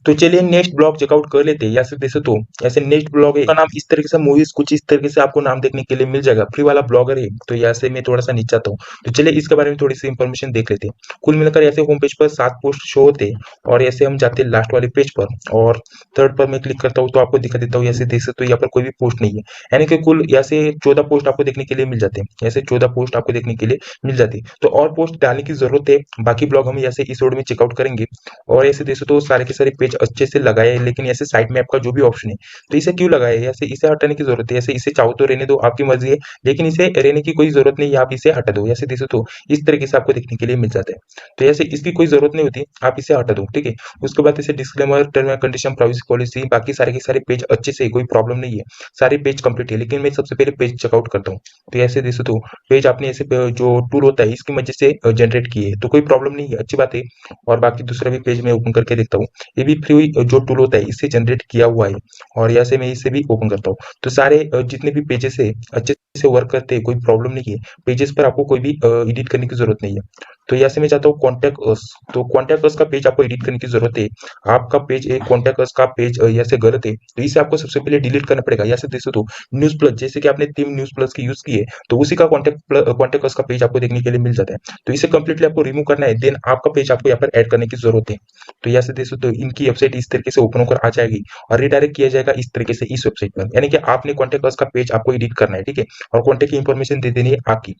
तो चलिए नेक्स्ट ब्लॉग चेकआउट कर लेते हैं। या फिर देखे तो ऐसे नेक्स्ट ब्लॉग है, का नाम इस तरीके से मूवीज, कुछ इस तरीके से आपको नाम देखने के लिए मिल जाएगा। फ्री वाला ब्लॉगर है, तो यहाँ से मैं थोड़ा सा नीचे आता हूँ। तो चलिए इसके बारे में थोड़ी सी इंफॉर्मेशन देख लेते हैं। कुल मिलकर ऐसे होम पेज पर 7 पोस्ट शो होते हैं और ऐसे हम जाते हैं लास्ट वाले पेज पर और थर्ड पर मैं क्लिक करता हूँ तो आपको दिखा देता हूँ। ऐसे देख सकते हो यहाँ पर कोई भी पोस्ट नहीं है, यानी कि कुल यहाँ से 14 पोस्ट आपको देखने के लिए मिल जाते हैं। ऐसे 14 पोस्ट आपको देखने के लिए मिल जाती है। तो और पोस्ट डालने की जरूरत है, बाकी ब्लॉग हम यहाँ से इस ओर में चेकआउट करेंगे। और ऐसे देख सकते हो सारे के सारे पेज अच्छे से लगाए लेकिन ऐसे साइड मैप का जो भी ऑप्शन है तो इसे क्यों लगाया है, ऐसे इसे हटाने की जरूरत है। ऐसे इसे चाहो तो रहने दो, आपकी मर्जी है, लेकिन इसे रहने की कोई जरूरत नहीं है, आप इसे हटा दो। ऐसे देखो तो इस तरीके से आपको देखने के लिए मिल जाता है। तो ऐसे इसकी कोई जरूरत नहीं होती, आप इसे हटा दो, ठीक है। उसके बाद इसे disclaimer, term and condition, privacy policy, बाकी सारे के सारे पेज अच्छे से, कोई प्रॉब्लम नहीं है, सारे पेज कंप्लीट है। लेकिन मैं सबसे पहले पेज चेकआउट करता हूँ। तो ऐसे देखो तो पेज आपने ऐसे जो टूल होता है इसकी मदद से जनरेट किए है, तो कोई प्रॉब्लम नहीं है, अच्छी बात है। और बाकी दूसरा भी पेज मैं ओपन करके देखता हूँ, ये भी फ्री जो टूल होता है इससे जनरेट किया हुआ है, और यहाँ से मैं इसे भी ओपन करता हूँ। तो सारे जितने भी पेजेस है अच्छे से वर्क करते हैं, कोई प्रॉब्लम नहीं है। पेजेस पर आपको कोई भी एडिट करने की जरूरत नहीं है। तो यहाँ से मैं चाहता हूँ कॉन्टैक्ट अस, तो कॉन्टैक्ट अस का पेज आपको एडिट करने की जरूरत है। आपका पेज एक कॉन्टैक्ट अस का पेज यहाँ से गलत है, तो इसे आपको सबसे पहले डिलीट करना पड़ेगा। यहाँ से देखो तो न्यूज प्लस, जैसे कि आपने टीम न्यूज प्लस की यूज की है, तो उसी का कॉन्टैक्ट अस का पेज आपको देखने के लिए मिल जाता है। तो इसे कंप्लीटली आपको रिमूव करना है, देन आपका पेज आपको यहाँ पर ऐड करने की जरूरत है। तो यहाँ से देखो तो इनकी वेबसाइट इस तरीके से ओपन होकर आ जाएगी और रिडायरेक्ट किया जाएगा इस तरीके से इस वेबसाइट पर, यानी कि आपने कॉन्टैक्ट अस का पेज आपको एडिट करना है, ठीक है, और कॉन्टैक्ट की इंफॉर्मेशन दे देनी है आपकी।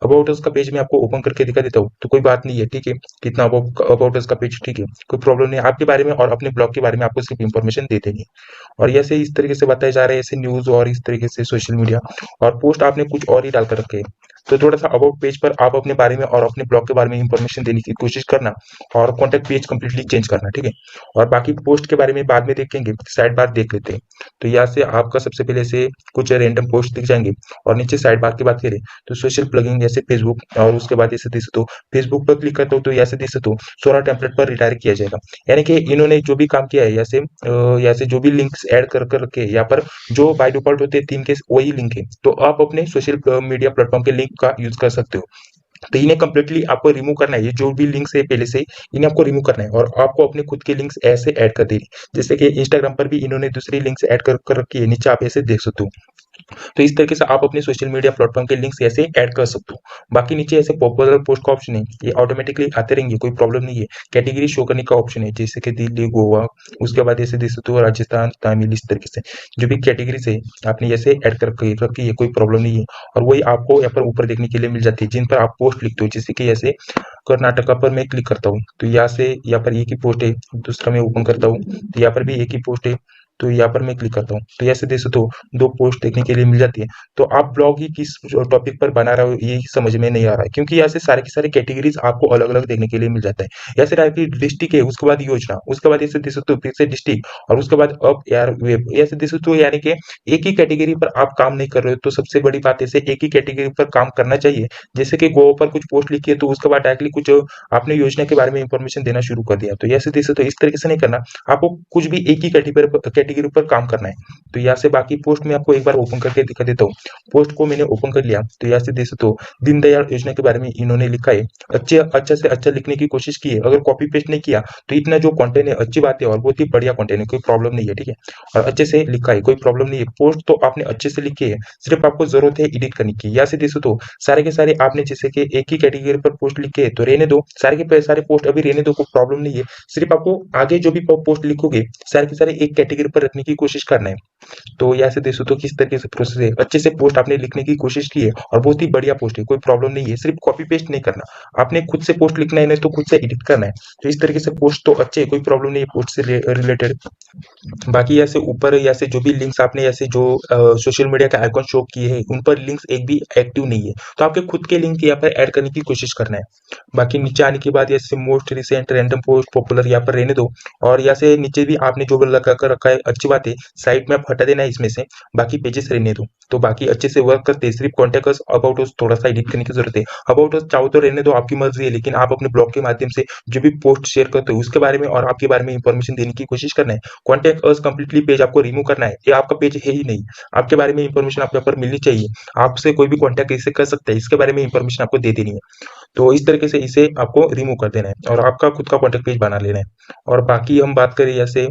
अबाउट अस का पेज मैं आपको ओपन करके दिखा देता हूँ, तो कोई बात नहीं है, ठीक है। कितना अबाउट अस का पेज, ठीक है, कोई प्रॉब्लम नहीं है। आपके बारे में और अपने ब्लॉग के बारे में आपको सिर्फ इंफॉर्मेशन दे देनी है। और ऐसे इस तरीके से बताए जा रहे हैं, ऐसे न्यूज और इस तरीके से सोशल मीडिया और पोस्ट आपने कुछ और ही डाल कर रखे हैं। तो थोड़ा सा अबाउट पेज पर आप अपने बारे में और अपने ब्लॉग के बारे में इंफॉर्मेशन देने की कोशिश करना, और कॉन्टैक्ट पेज कंप्लीटली चेंज करना, ठीक है। और बाकी पोस्ट के बारे में बाद में देखेंगे, साइड बार देख लेते हैं। तो यहाँ से आपका सबसे पहले से कुछ रैंडम पोस्ट दिख जाएंगे, और नीचे साइड बार की बात करें तो सोशल प्लगिंग जैसे फेसबुक, और उसके बाद ऐसे देख सकते हो फेसबुक पर क्लिक करते हो तो यहाँ से देख सकते हो 16 टेम्पलेट पर रिटायरेक्ट किया जाएगा। यानी कि इन्होंने जो भी काम किया है, यहाँ से जो भी लिंक्स ऐड कर रखे हैं यहाँ पर, जो बाय डिफॉल्ट होते हैं थीम के वही लिंक है, तो आप अपने सोशल मीडिया प्लेटफॉर्म के लिंक का यूज कर सकते हो। तो इन्हें कंप्लीटली आपको रिमूव करना है, ये जो भी लिंक्स है पहले से इन्हें आपको रिमूव करना है, और आपको अपने खुद के लिंक्स ऐसे ऐड कर देनी। जैसे कि इंस्टाग्राम पर भी इन्होंने दूसरी लिंक्स ऐड कर रखी है, नीचे आप ऐसे देख सकते हो। तो इस तरीके से आप अपने सोशल मीडिया प्लेटफॉर्म के लिंक्स ऐसे ऐड कर सकते हो। बाकी नीचे ऐसे पॉपुलर पोस्ट का ऑप्शन है, ये ऑटोमेटिकली आते रहेंगे, कोई प्रॉब्लम नहीं है। कैटेगरी शो करने का ऑप्शन है, जैसे कि दिल्ली, गोवा, उसके बाद ऐसे देख सकते हो राजस्थान, तमिल, इस तरीके से जो भी कैटेगरीज है आपने ऐसे ऐड कर रखी है, कोई प्रॉब्लम नहीं है। और वही आपको यहाँ पर ऊपर देखने के लिए मिल जाती है जिन पर आप पोस्ट लिखते हो, जैसे कि ऐसे कर्नाटका पर मैं क्लिक करता हूँ तो यहाँ से यहाँ पर एक ही पोस्ट है, दूसरा मैं ओपन करता हूँ तो यहाँ पर भी एक ही पोस्ट है, तो यहाँ पर मैं क्लिक करता हूँ तो ऐसे देख सकते हो दो पोस्ट देखने के लिए मिल जाती है। तो आप ब्लॉग ही किस टॉपिक पर बना रहे हो ये समझ में नहीं आ रहा है, क्योंकि यहाँ से सारे के सारे कैटेगरीज आपको अलग अलग देखने के लिए मिल जाता है। यहाँ से आपकी डिस्ट्रिक्ट है, उसके बाद योजना, उसके बाद ऐसे देख सकते हो फिर से डिस्ट्रिक्ट, और उसके बाद अब यार वेब, ऐसे देख सकते हो। यानी कि एक ही कैटेगरी पर आप काम नहीं कर रहे हो, तो सबसे बड़ी बात ऐसे एक ही कैटेगरी पर काम करना चाहिए। जैसे कि गोवा पर कुछ पोस्ट लिखी है तो उसके बाद डायरेक्टली कुछ आपने योजना के बारे में इंफॉर्मेशन देना शुरू कर दिया, तो ऐसे देख सकते हो। इस तरीके से नहीं करना, आपको कुछ भी एक ही कैटेगरी पर काम करना है। तो यहाँ से बाकी पोस्ट में आपको एक बार ओपन करके दिखा देता हूँ। पोस्ट को मैंने ओपन कर लिया तो यहाँ से देख सकते हो दीनदयाल योजना के बारे में इन्होंने लिखा है। अच्छा से अच्छा लिखने की कोशिश की है, अगर कॉपी पेस्ट नहीं किया तो इतना जो कंटेंट है अच्छी बात है और बहुत ही बढ़िया कंटेंट है, कोई प्रॉब्लम नहीं है, ठीक है। और अच्छे से लिखा है, कोई प्रॉब्लम नहीं है। पोस्ट तो आपने अच्छे से लिखी है, सिर्फ आपको जरूरत है एडिट करने की। यहाँ से देख सकते हो सारे के सारे आपने जैसे कि एक ही कैटेगरी पर पोस्ट लिखे है तो रहने दो, सारे के सारे पोस्ट अभी रहने दो, कोई प्रॉब्लम नहीं है। सिर्फ आपको आगे जो भी पोस्ट लिखोगे सारे के सारे एक कैटेगरी पर रखने की कोशिश करना है। तो यहाँ से देख सकते हो किस तरीके से प्रोसेस है, अच्छे से पोस्ट आपने लिखने की कोशिश की है और बहुत ही बढ़िया पोस्ट है, कोई प्रॉब्लम नहीं है। सिर्फ कॉपी पेस्ट नहीं करना, आपने खुद से पोस्ट लिखना है, नहीं तो खुद से एडिट करना है। तो इस तरीके से पोस्ट तो अच्छे है, कोई प्रॉब्लम नहीं है पोस्ट से रिलेटेड। बाकी ऐसे ऊपर ऐसे जो भी लिंक्स आपने ऐसे जो सोशल मीडिया के आइकॉन शो किए हैं उन पर लिंक्स एक भी एक्टिव नहीं है, तो आपके खुद के लिंक यहाँ पर ऐड करने की कोशिश करना है। बाकी नीचे आने के बाद ऐसे most recent, random post, popular यहाँ पर रहने दो। और यहाँ से नीचे भी आपने जो लगा कर रखा है अच्छी बात है, साइट मैप हटा देना है इसमें से, बाकी पेजेस रहने दो। तो बाकी अच्छे से वर्क करते हैं, सिर्फ कॉन्टेक्ट अस, अबाउट अस थोड़ा सा एडिट करने की जरूरत है। अबाउट अस चाहो तो रहने दो, आपकी मर्जी है, लेकिन आप अपने ब्लॉग के माध्यम से जो भी पोस्ट शेयर करते हो उसके बारे में और आपके बारे में इंफॉर्मेशन देने की कोशिश करना है। कॉन्टैक्ट अस कंप्लीटली पेज आपको रिमूव करना है, ये आपका पेज है ही नहीं, आपके बारे में इंफॉर्मेशन आपके ऊपर मिलनी चाहिए, आपसे कोई भी कॉन्टैक्ट कैसे कर सकता है इसके बारे में इंफॉर्मेशन आपको दे देनी है। तो इस तरीके से इसे आपको रिमूव कर देना है और आपका खुद का कॉन्टैक्ट पेज बना लेना है। और बाकी हम बात करें जैसे,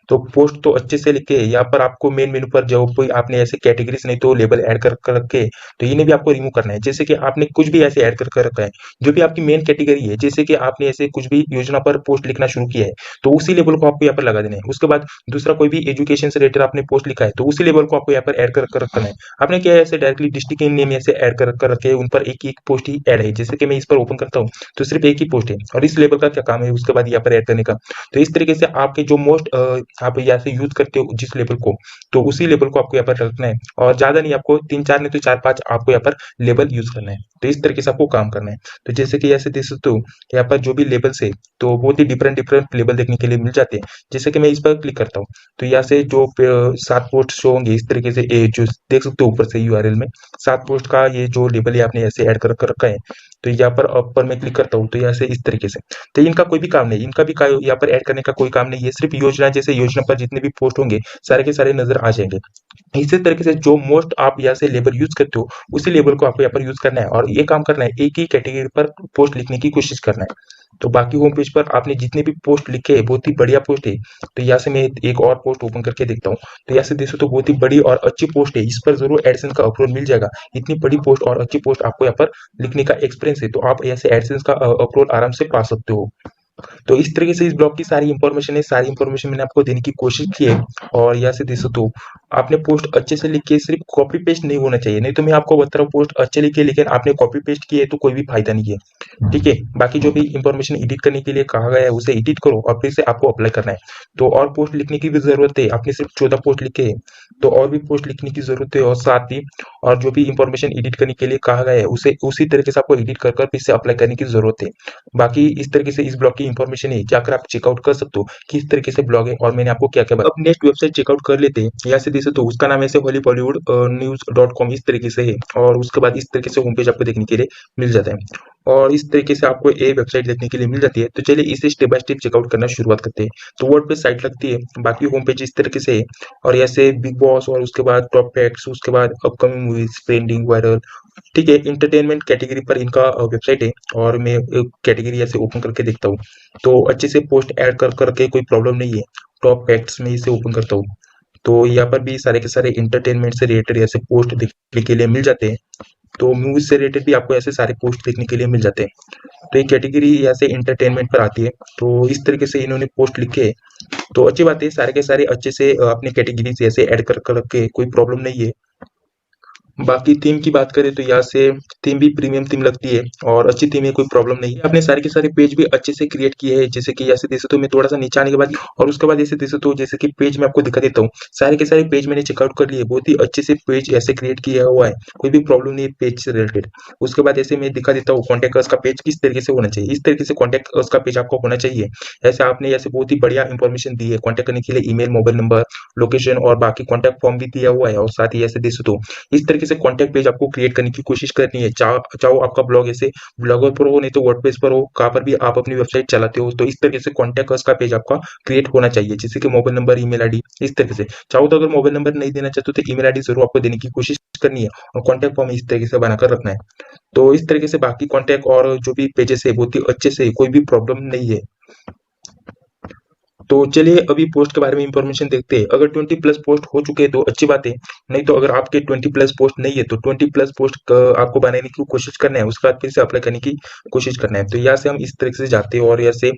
तो पोस्ट तो अच्छे से लिखे, यहाँ पर आपको मेन मेनू पर जो कोई आपने ऐसे कैटेगरीज नहीं तो लेबल ऐड कर रखे, तो इन्हें भी आपको रिमूव करना है। जैसे कि आपने कुछ भी ऐसे ऐड कर रखा है जो भी आपकी मेन कैटेगरी है, जैसे कि आपने ऐसे कुछ भी योजना पर पोस्ट लिखना शुरू किया है तो उसी लेबल को आपको यहाँ पर लगा देना है। उसके बाद दूसरा कोई भी एजुकेशन से रिलेटेड आपने पोस्ट लिखा है तो उसी लेबल को आपको यहाँ पर ऐड कर रखना है। आपने क्या है ऐसे डायरेक्टली डिस्ट्रिक्ट नेम ऐसे ऐड कर रखे हैं, उन पर एक एक पोस्ट ही ऐड है। जैसे कि मैं इस इस पर ओपन करता हूँ तो सिर्फ एक ही पोस्ट है और इस लेबल का क्या काम है उसके बाद यहाँ पर ऐड करने का। तो इस तरीके से आपके जो मोस्ट आप यहाँ से यूज करते हो जिस लेबल को, तो उसी लेबल को आपको यहाँ पर रखना है और ज्यादा नहीं, आपको 3-4 नहीं तो 4-5 आपको यहाँ पर लेबल यूज करना है। तो इस तरीके से आपको काम करना है। तो जैसे कि ऐसे देख सकते हो यहाँ पर जो भी लेबल्स है तो बहुत ही डिफरेंट डिफरेंट लेबल देखने के लिए मिल जाते हैं। जैसे कि मैं इस पर क्लिक करता हूँ तो यहाँ से जो 7 पोस्ट शो होंगे इस तरीके से, जो देख सकते हो ऊपर से यूआरएल में 7 पोस्ट का ये जो लेबल है आपने ऐसे ऐड कर रखा है। तो यहाँ पर ऊपर मैं क्लिक करता हूँ तो यहाँ से इस तरीके से, तो इनका कोई भी काम नहीं, इनका भी यहाँ पर ऐड करने का कोई काम नहीं है। सिर्फ योजना, जैसे योजना पर जितने भी पोस्ट होंगे सारे के सारे नजर आ जाएंगे। इसी तरीके से जो मोस्ट आप यहाँ से लेबल यूज करते हो उसी लेबल को आपको यहाँ पर यूज करना है और ये काम करना है, एक ही कैटेगरी पर पोस्ट लिखने की कोशिश करना है। तो बाकी होम पेज पर आपने जितने भी पोस्ट लिखे हैं बहुत ही बढ़िया पोस्ट है। तो यहाँ से मैं एक और पोस्ट ओपन करके देखता हूँ तो यहाँ से देखो तो बहुत ही बड़ी और अच्छी पोस्ट है, इस पर जरूर एडसेंस का अप्रूवल मिल जाएगा। इतनी बड़ी पोस्ट और अच्छी पोस्ट आपको यहाँ पर लिखने का एक्सपीरियंस है तो आप यहाँ से एडसेंस का अप्रूवल आराम से पा सकते हो। तो इस तरीके से इस ब्लॉग की सारी इंफॉर्मेशन है, सारी इंफॉर्मेशन मैंने आपको देने की कोशिश की है। और यहाँ से देख सकते हो आपने पोस्ट अच्छे से लिखी है, सिर्फ कॉपी पेस्ट नहीं होना चाहिए, नहीं तो मैं आपको बता रहा हूँ पोस्ट अच्छे लिखी है लेकिन आपने कॉपी पेस्ट किए तो कोई भी फायदा नहीं है। ठीक है, बाकी जो भी इंफॉर्मेशन एडिट करने के लिए कहा गया है उसे एडिट करो और फिर से आपको अप्लाई करना है। तो और पोस्ट लिखने की भी जरूरत है, आपने सिर्फ 14 पोस्ट लिखे है तो और भी पोस्ट लिखने की जरूरत है। और साथ ही और जो भी इंफॉर्मेशन एडिट करने के लिए कहा गया है उसे उसी तरीके से आपको एडिट कर फिर से अप्लाई करने की जरूरत है। बाकी इस तरीके से इस ब्लॉग की इंफॉर्मेशन है, जाकर आप चेकआउट कर सकते हो किस तरीके से ब्लॉग है और मैंने आपको क्या क्या बताया। अब नेक्स्ट वेबसाइट चेकआउट कर लेते हैं। यहाँ से देख सकते हो उसका नाम ऐसे hollywoodnews.com इस तरीके से है और उसके बाद इस तरीके से होम पेज आपको देखने के लिए मिल जाता है और इस तरीके से आपको ये वेबसाइट देखने के लिए मिल जाती है। तो चलिए इसे स्टेप बाय स्टेप चेकआउट करना शुरुआत करते हैं। तो वर्डप्रेस साइट लगती है, बाकी होम पेज इस तरीके से है और ऐसे बिग बॉस और उसके बाद टॉप फैक्ट्स, उसके बाद अपकमिंग मूवीज, ट्रेंडिंग, वायरल। ठीक है, इंटरटेनमेंट कैटेगरी पर इनका वेबसाइट है और मैं कैटेगरी ऐसे ओपन करके देखता हूँ तो अच्छे से पोस्ट ऐड कर करके कोई प्रॉब्लम नहीं है। टॉप फैक्ट्स में इसे ओपन करता हूँ तो यहाँ पर भी सारे के सारे इंटरटेनमेंट से रिलेटेड ऐसे पोस्ट देखने के लिए मिल जाते हैं। तो मूवीज से रिलेटेड भी आपको ऐसे सारे पोस्ट देखने के लिए मिल जाते हैं। तो ये कैटेगरी यहाँ से इंटरटेनमेंट पर आती है। तो इस तरीके से इन्होंने पोस्ट लिखे है तो अच्छी बात है, सारे के सारे अच्छे से अपनी कैटेगरी से ऐसे ऐड कर रखे, कोई प्रॉब्लम नहीं है। बाकी थीम की बात करें तो यहाँ से थीम भी प्रीमियम थीम लगती है और अच्छी थीम है, कोई प्रॉब्लम नहीं है। आपने सारे के सारे पेज भी अच्छे से क्रिएट किए हैं, जैसे कि ऐसे देखे तो मैं थोड़ा सा नीचे आने के बाद और उसके बाद ऐसे देखे तो जैसे कि पेज मैं आपको दिखा देता हूँ, सारे के सारे पेज मैंने चेकआउट कर लिए, बहुत ही अच्छे से पेज ऐसे क्रिएट किया हुआ है, कोई भी प्रॉब्लम नहीं है पेज से रिलेटेड। उसके बाद ऐसे मैं दिखा देता हूँ कॉन्टेक्ट अस का पेज किस तरीके से होना चाहिए, इस तरीके से कॉन्टेक्ट अस का पेज आपको होना चाहिए। ऐसे आपने ऐसे बहुत ही बढ़िया इंफॉर्मेशन दी है, कॉन्टेक्ट करने के लिए ईमेल, मोबाइल नंबर, लोकेशन और बाकी कॉन्टेक्ट फॉर्म भी दिया हुआ है। और साथ ही ऐसे देखे तो इस तरीके से कॉन्टेक्ट पेज आपको क्रिएट करने की कोशिश करनी है। चाहो आपका ब्लॉग ऐसे ब्लॉगर पर हो नहीं तो वर्डप्रेस पर हो, कहाँ पर भी आप अपनी वेबसाइट चलाते हो तो इस तरीके से कॉन्टेक्ट अस का पेज आपका क्रिएट होना चाहिए, जैसे कि मोबाइल नंबर, ईमेल आईडी, इस तरीके से। चाहो तो अगर मोबाइल नंबर नहीं देना चाहते तो ईमेल आईडी जरूर आपको देने की कोशिश करनी है और कॉन्टेक्ट फॉर्म इस तरीके से बनाकर रखना है। तो इस तरीके से बाकी कॉन्टेक्ट और जो भी पेजेस है बहुत ही अच्छे से, कोई भी प्रॉब्लम नहीं है। तो चलिए अभी पोस्ट के बारे में इंफॉर्मेशन देखते हैं। अगर 20 प्लस पोस्ट हो चुके हैं तो अच्छी बात है, नहीं तो अगर आपके 20 प्लस पोस्ट नहीं है तो 20 प्लस पोस्ट आपको बनाने की कोशिश करना है, उसके बाद फिर से अप्लाई करने की कोशिश करना है। तो यहाँ से हम इस तरीके से जाते हैं और यहाँ से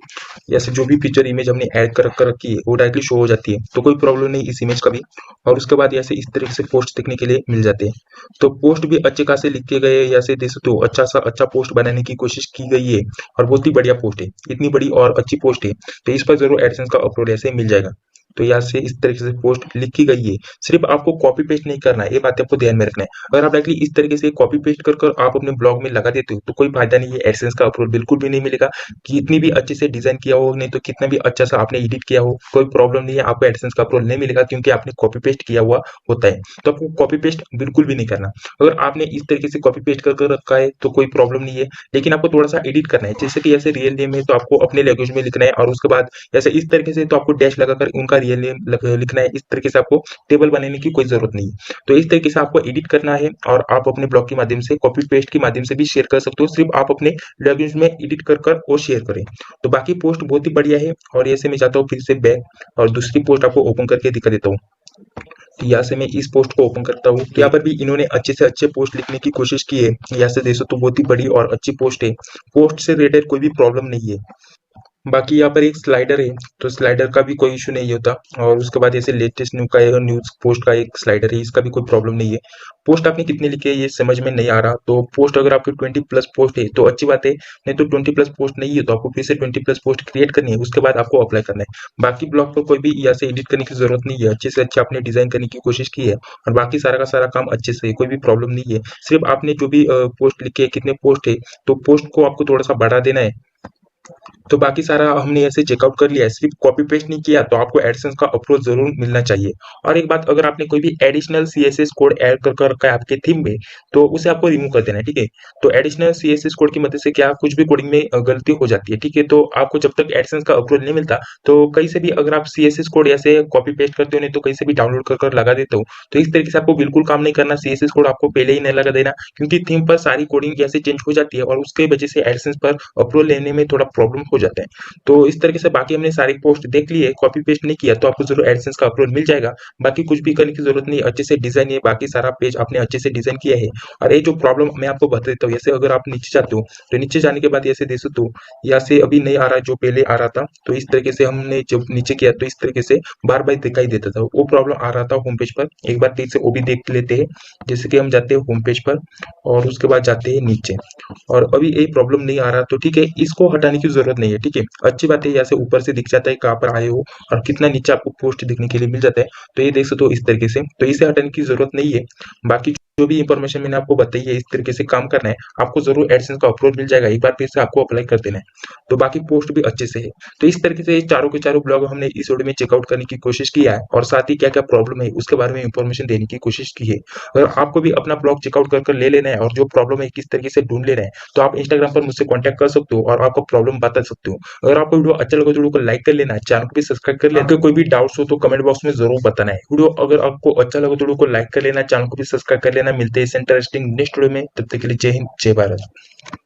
जो भी पिक्चर इमेज हमने ऐड कर रखी है वो डायरेक्टली शो हो जाती है, तो कोई प्रॉब्लम नहीं इस इमेज का भी। और उसके बाद यहाँ से इस तरीके से पोस्ट देखने के लिए मिल जाते हैं। तो पोस्ट भी अच्छे खासे लिख के गए, यहाँ से देख सकते हो अच्छा सा अच्छा पोस्ट बनाने की कोशिश की गई है और बहुत ही बढ़िया पोस्ट है, इतनी बड़ी और अच्छी पोस्ट है तो इस पर जरूर एडसेंस का अपलोड ऐसे मिल जाएगा। तो यहाँ से इस तरीके से पोस्ट लिखी गई है, सिर्फ आपको कॉपी पेस्ट नहीं करना है, ये बात आपको ध्यान में रखना है। अगर आप डायरेक्टली इस तरीके से कॉपी पेस्ट कर आप अपने ब्लॉग में लगा देते हो तो कोई फायदा नहीं है, एडसेंस का अप्रूवल बिल्कुल भी नहीं मिलेगा। कितनी भी अच्छे से डिजाइन किया हो, नहीं तो कितना भी अच्छा सा आपने एडिट किया हो, कोई प्रॉब्लम नहीं है, आपको एडसेंस का अप्रूवल नहीं मिलेगा क्योंकि आपने कॉपी पेस्ट किया हुआ होता है। तो आपको कॉपी पेस्ट बिल्कुल भी नहीं करना। अगर आपने इस तरीके से कॉपी पेस्ट कर रखा है तो कोई प्रॉब्लम नहीं है, लेकिन आपको थोड़ा सा एडिट करना है, जैसे कि ऐसे रियल नेम है तो आपको अपने लैंग्वेज में लिखना है और उसके बाद जैसे इस तरीके से तो आपको डैश लगाकर उनका रियल नेम लिखना है। इस तरीके से आपको टेबल बनाने की कोई जरूरत नहीं है। तो इस तरीके से आपको एडिट करना है और आप अपने ब्लॉग के माध्यम से कॉपी पेस्ट के माध्यम से भी शेयर कर सकते हो, सिर्फ आप अपने लैंग्वेज में एडिट कर और शेयर करें। तो बाकी पोस्ट बहुत ही बढ़िया है और ऐसे मैं जाता हूँ फिर से बैक और दूसरी पोस्ट आपको ओपन करके दिखा देता हूँ। तो यहाँ से मैं इस पोस्ट को ओपन करता हूँ तो यहाँ पर भी इन्होंने अच्छे से अच्छे पोस्ट लिखने की कोशिश की है। यहाँ से देखो तो बहुत ही बड़ी और अच्छी पोस्ट है, पोस्ट से रिलेटेड कोई भी प्रॉब्लम नहीं है। बाकी यहाँ पर एक स्लाइडर है, तो स्लाइडर का भी कोई इशू नहीं होता। और उसके बाद ऐसे लेटेस्ट न्यूज़ पोस्ट का एक स्लाइडर है, इसका भी कोई प्रॉब्लम नहीं है। पोस्ट आपने कितने लिखे हैं ये समझ में नहीं आ रहा, तो पोस्ट अगर आपके 20 प्लस पोस्ट है तो अच्छी बात है, नहीं तो 20 प्लस पोस्ट नहीं है तो आपको फिर से 20 प्लस पोस्ट क्रिएट करनी है, उसके बाद आपको अप्लाई करना है। बाकी ब्लॉग पर कोई भी यहाँ से एडिट करने की जरूरत नहीं है, अच्छे से अच्छे आपने डिजाइन करने की कोशिश की है और बाकी सारा का सारा काम अच्छे से है, कोई भी प्रॉब्लम नहीं है। सिर्फ आपने जो भी पोस्ट लिखे है, कितने पोस्ट है, तो पोस्ट को आपको थोड़ा सा बढ़ा देना है। तो बाकी सारा हमने ऐसे चेकआउट कर लिया है, सिर्फ कॉपी पेस्ट नहीं किया तो आपको एडसेंस का अप्रोच जरूर मिलना चाहिए। और एक बात, अगर आपने कोई भी एडिशनल सीएसएस कोड ऐड कर रखा है आपके थीम में, तो उसे आपको रिमूव कर देना है, ठीक है। तो एडिशनल सीएसएस कोड की मदद से क्या कुछ भी कोडिंग में गलती हो जाती है, ठीक है। तो आपको जब तक एडसेंस का अप्रोच नहीं मिलता, तो कहीं से भी अगर आप सीएसएस कोड ऐसे कॉपी पेस्ट करते हो, नहीं तो कहीं से भी डाउनलोड कर लगा देते हो, तो इस तरीके से आपको बिल्कुल काम नहीं करना। सीएसएस कोड आपको पहले ही नहीं लगा देना, क्योंकि थीम पर सारी कोडिंग ऐसे चेंज हो जाती है और उसके वजह से एडसेंस पर अप्रोच लेने में थोड़ा प्रॉब्लम हो जाता है। तो इस तरीके से बाकी हमने सारी पोस्ट देख ली है, कॉपी पेस्ट नहीं किया तो आपको जरूर एडसेंस का अप्रोच मिल जाएगा। बाकी कुछ भी करने की जरूरत नहीं, अच्छे से डिजाइन है, बाकी सारा पेज आपने अच्छे से डिजाइन किया है। और ये जो प्रॉब्लम मैं आपको बता देता हूँ, जैसे अगर आप नीचे जाते हो तो नीचे जाने के बाद ऐसे देख सकते हो, यहाँ से अभी नहीं आ रहा जो पहले आ रहा था, तो इस तरीके से हमने जब नीचे किया तो इस तरीके से बार बार दिखाई देता था, वो प्रॉब्लम आ रहा था होम पेज पर। एक बार फिर से वो भी देख लेते हैं। जैसे कि हम जाते हैं होम पेज पर और उसके बाद जाते हैं नीचे, और अभी ये प्रॉब्लम नहीं आ रहा, तो ठीक है, इसको हटाने की जरूरत नहीं है, ठीक है। अच्छी बात है, यहाँ से ऊपर से दिख जाता है कहाँ पर आए हो और कितना नीचे आपको पोस्ट देखने के लिए मिल जाता है। तो ये देख सकते हो इस तरीके से, तो इसे हटाने की जरूरत नहीं है। बाकी जो भी इंफॉर्मेशन मैंने आपको बताई है, इस तरीके से काम करना है, आपको जरूर एडसेंस का अप्रोच मिल जाएगा, एक बार फिर से आपको अप्लाई कर देना है। तो बाकी पोस्ट भी अच्छे से है। तो इस तरीके से चारों के चारों ब्लॉग हमने इस वीडियो में चेकआउट करने की कोशिश किया है और साथ ही क्या क्या प्रॉब्लम है उसके बारे में इंफॉर्मेशन देने की कोशिश की है। अगर आपको भी अपना ब्लॉग चेकआउट कर ले लेना है और जो प्रॉब्लम है किस तरीके से ढूंढ लेना है, तो आप इंस्टाग्राम पर मुझसे कॉन्टैक्ट कर सकते हो और आपका प्रॉब्लम बता सकते हो। अगर आपको वीडियो अच्छा लगा तो वीडियो को लाइक कर लेना है, चैनल को भी सब्सक्राइब कर लेना। आपके कोई भी डाउट्स हो तो कमेंट बॉक्स में जरूर बताना है। वीडियो अगर आपको अच्छा लगा तो वीडियो को लाइक कर लेना, चैनल को भी सब्सक्राइब कर लेना। मिलते हैं इस इंटरेस्टिंग नेक्स्ट वीडियो में, तब तक के लिए जय हिंद जय भारत।